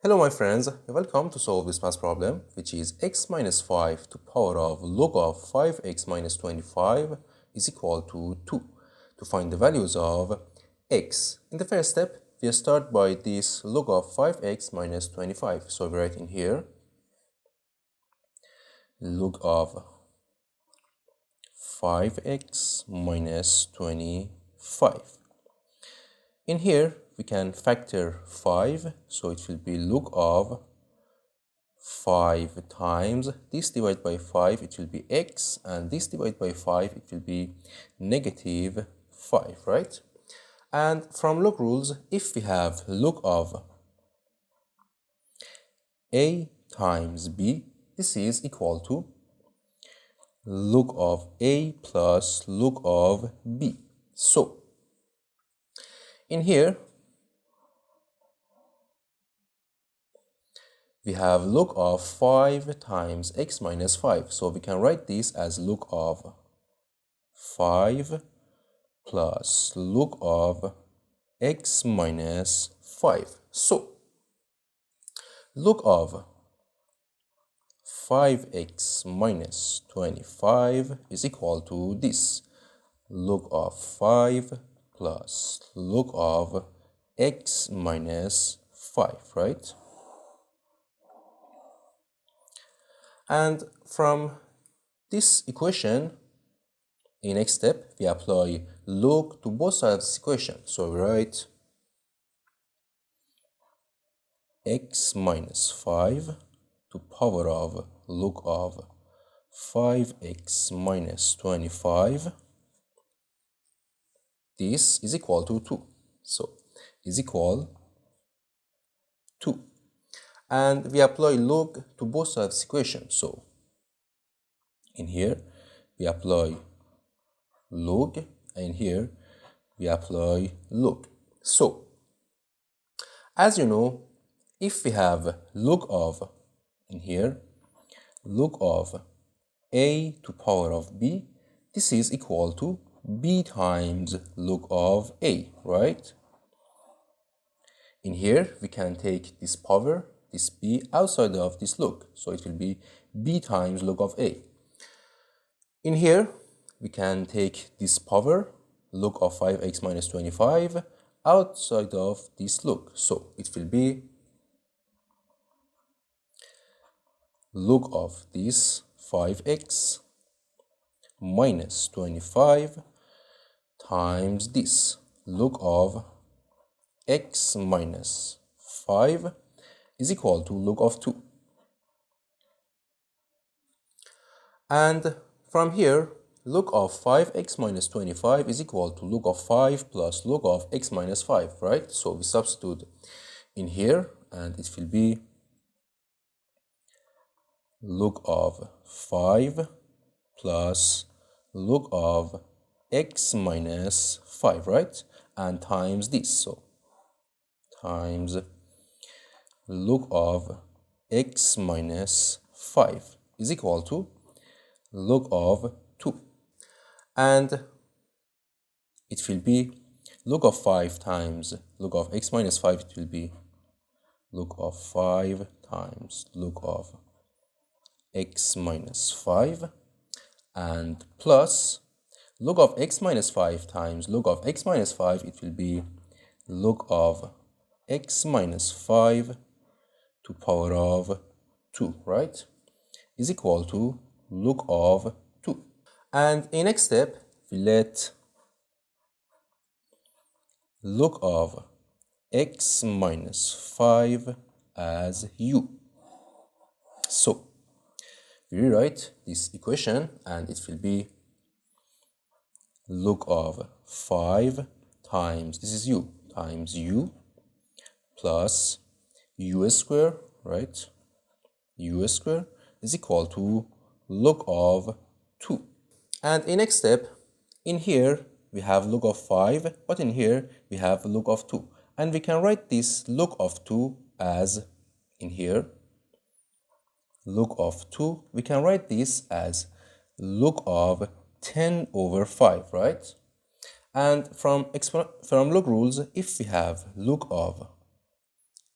Hello my friends, welcome to solve this math problem, which is x minus 5 to power of log of 5x minus 25 is equal to 2. To find the values of x. In the first step, we start by this log of 5x minus 25. So we write in here log of 5x minus 25. In here, we can factor 5, so it will be log of 5 times this divided by 5, it will be x, and this divided by 5, it will be negative 5, right? And from log rules, if we have log of a times b, this is equal to log of a plus log of b. So, in here, we have log of 5 times x minus 5. So we can write this as log of 5 plus log of x minus 5. So log of 5x minus 25 is equal to this. Log of 5 plus log of x minus 5, right? And from this equation, in next step, we apply log to both sides of this equation. So we write x minus 5 to power of log of 5x minus 25. This is equal to 2. So is equal to 2. And we apply log to both sides of this equation. So in here we apply log, and here we apply log. So as you know, if we have log of, in here, log of a to power of b, this is equal to b times log of a, right? In here we can take this power, this b, outside of this log, so it will be b times log of a. In here, we can take this power, log of 5x minus 25, outside of this log, so it will be log of this 5x minus 25 times this log of x minus 5 is equal to log of 2. And from here, log of 5x minus 25 is equal to log of 5 plus log of x minus 5, right? So we substitute in here, and it will be log of 5 plus log of x minus 5, right? And times this, so times log of x minus 5 is equal to log of 2. And it will be log of 5 times log of x minus 5, it will be log of 5 times log of x minus 5, and plus log of x minus 5 times log of x minus 5, it will be log of x minus 5 to power of 2, right? Is equal to log of 2. And in next step, we let log of x minus 5 as u. So we rewrite this equation, and it will be log of 5 times, this is u, times u plus u square, right? U square is equal to log of 2. And in next step, in here we have log of 5, but in here we have log of 2. And we can write this log of 2 as, in here, log of 2, we can write this as log of 10 over 5, right? And from log rules, if we have log of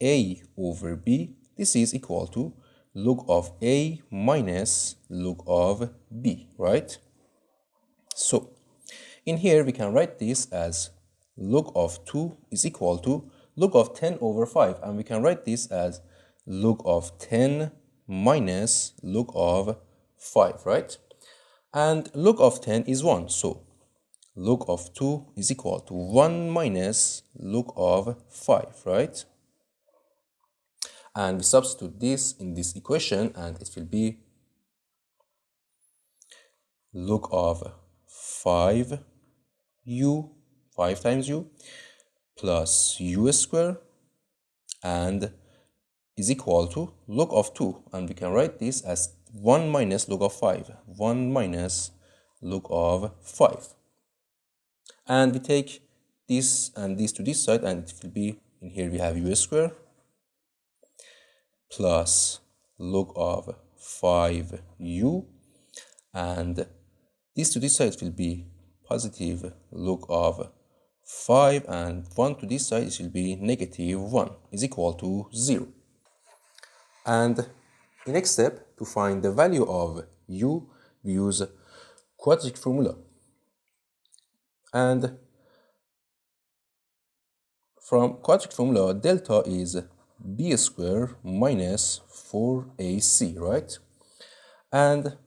a over b, this is equal to log of a minus log of b, right? So in here we can write this as log of 2 is equal to log of 10 over 5, and we can write this as log of 10 minus log of 5, right? And log of 10 is 1, so log of 2 is equal to 1 minus log of 5, right? And we substitute this in this equation, and it will be log of 5 times u plus u square and is equal to log of 2, and we can write this as 1 minus log of 5, 1 minus log of 5. And we take this and this to this side, and it will be, in here we have u square plus log of 5u, and this to this side will be positive log of 5, and 1 to this side it will be negative 1 is equal to 0. And the next step, to find the value of u, we use quadratic formula. And from quadratic formula, delta is b square minus 4ac, right? And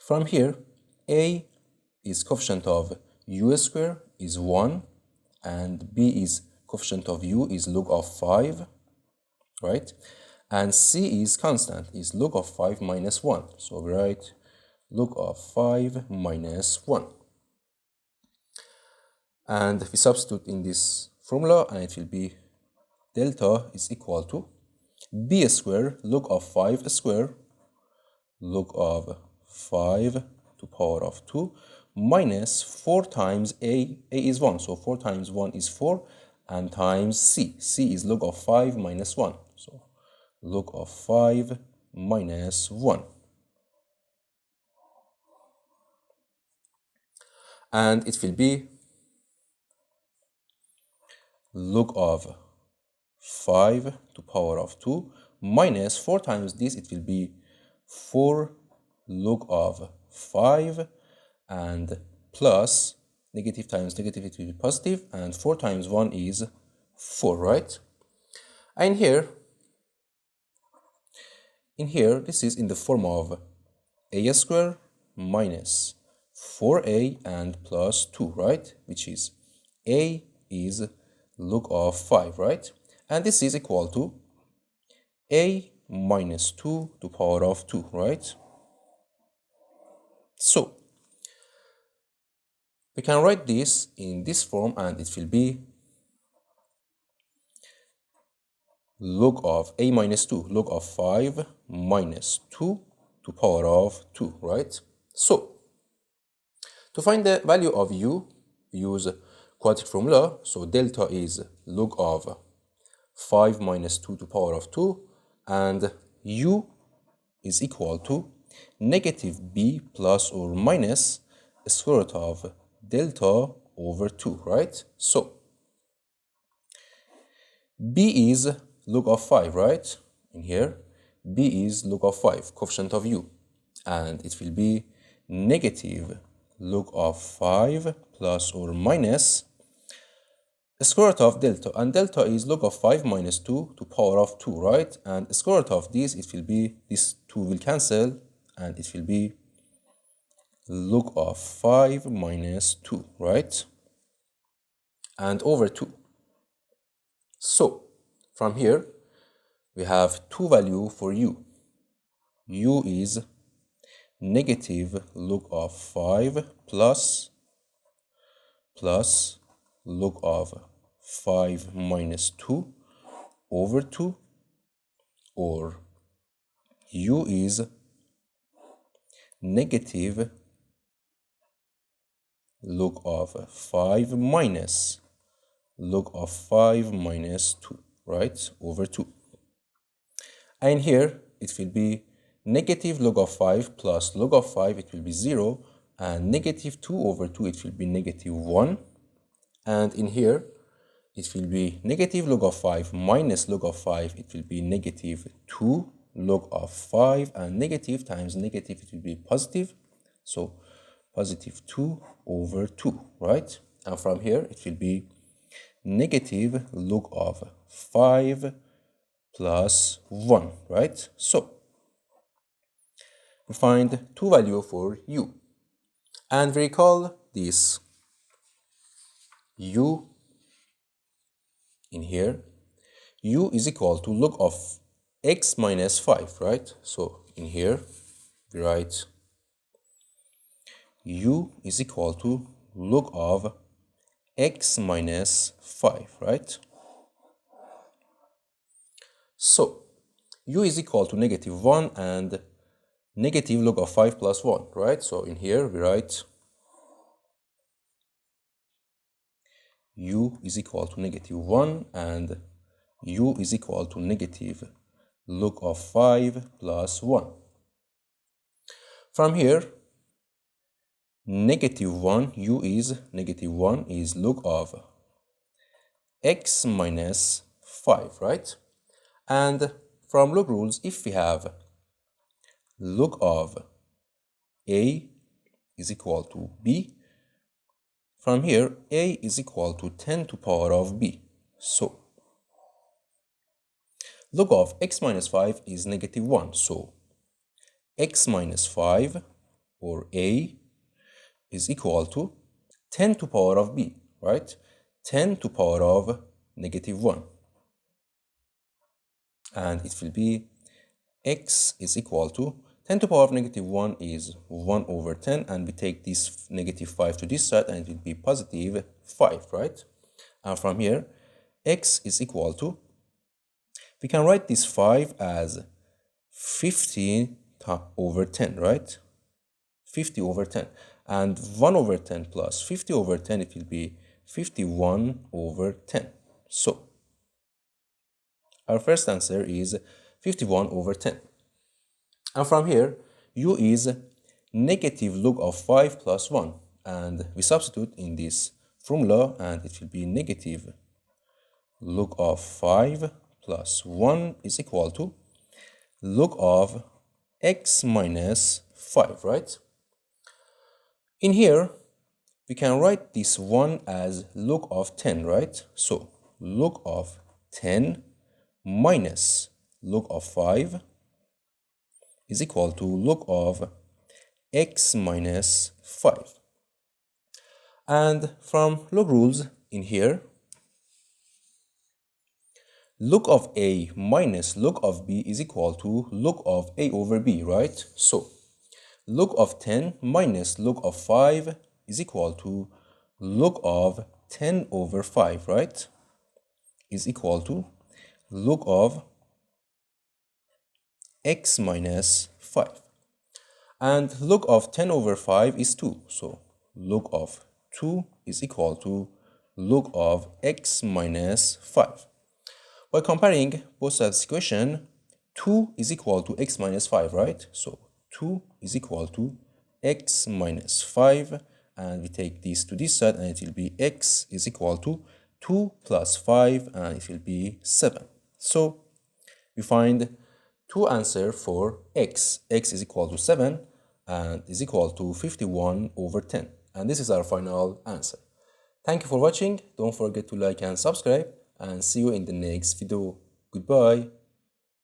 from here, a is coefficient of u square is 1, and b is coefficient of u is log of 5, right? And c is constant, is log of 5 minus 1. So we write log of 5 minus 1. And we substitute in this formula, and it will be delta is equal to b square log of 5 square log of 5 to power of 2 minus 4 times a is 1, so 4 times 1 is 4, and times c is log of 5 minus 1, so log of 5 minus 1. And it will be log of 5 to power of 2 minus 4 times this, it will be 4 log of 5, and plus negative times negative, it will be positive, and 4 times 1 is 4, right? And in here this is in the form of a square minus 4a and plus 2, right? Which is a is log of 5, right? And this is equal to a minus 2 to power of 2, right? So we can write this in this form, and it will be log of a minus 2, log of 5 minus 2 to power of 2, right? So to find the value of u, we use quadratic formula. So delta is log of 5 minus 2 to power of 2, and u is equal to negative b plus or minus square root of delta over 2, right? So b is log of 5, right? In here, b is log of 5, coefficient of u, and it will be negative log of 5 plus or minus square root of delta, and delta is log of 5 minus 2 to power of 2, right? And square root of this, it will be, this 2 will cancel, and it will be log of 5 minus 2, right? And over 2. So from here we have two values for u. U is negative log of 5 plus log of 5 minus 2 over 2, or u is negative log of 5 minus log of 5 minus 2, right, over 2. And here it will be negative log of 5 plus log of 5, it will be 0, and negative 2 over 2, it will be negative 1. And in here it will be negative log of 5 minus log of 5, it will be negative 2 log of 5, and negative times negative, it will be positive. So positive 2 over 2, right? And from here, it will be negative log of 5 plus 1, right? So we find two values for u. And we recall this u in here. U is equal to log of x minus 5, right? So in here, we write u is equal to log of x minus 5, right? So u is equal to negative 1 and negative log of 5 plus 1, right? So in here, we write u is equal to negative 1 and u is equal to negative log of 5 plus 1. From here, negative 1, u is negative 1 is log of x minus 5, right? And from log rules, if we have log of a is equal to b, from here, a is equal to 10 to power of b. So log of x minus 5 is negative 1. So x minus 5, or a, is equal to 10 to power of b, right? 10 to power of negative 1. And it will be x is equal to 10 to power of negative 1 is 1 over 10, and we take this negative 5 to this side, and it will be positive 5, right? And from here, x is equal to, we can write this 5 as 50 over 10, right? 50 over 10. And 1 over 10 plus 50 over 10, it will be 51 over 10. So our first answer is 51 over 10. And from here, u is negative log of 5 plus 1. And we substitute in this formula, and it will be negative log of 5 plus 1 is equal to log of x minus 5, right? In here, we can write this 1 as log of 10, right? So log of 10 minus log of 5 is equal to log of x minus 5. And from log rules in here, log of a minus log of b is equal to log of a over b, right? So log of 10 minus log of 5 is equal to log of 10 over 5, right? Is equal to log of x minus 5. And log of 10 over 5 is 2. So log of 2 is equal to log of x minus 5. By comparing both sides of this equation, 2 is equal to x minus 5, right? So 2 is equal to x minus 5, and we take this to this side, and it will be x is equal to 2 plus 5, and it will be 7. So we find two answers for x. X is equal to 7 and is equal to 51 over 10. And this is our final answer. Thank you for watching. Don't forget to like and subscribe, and see you in the next video. Goodbye.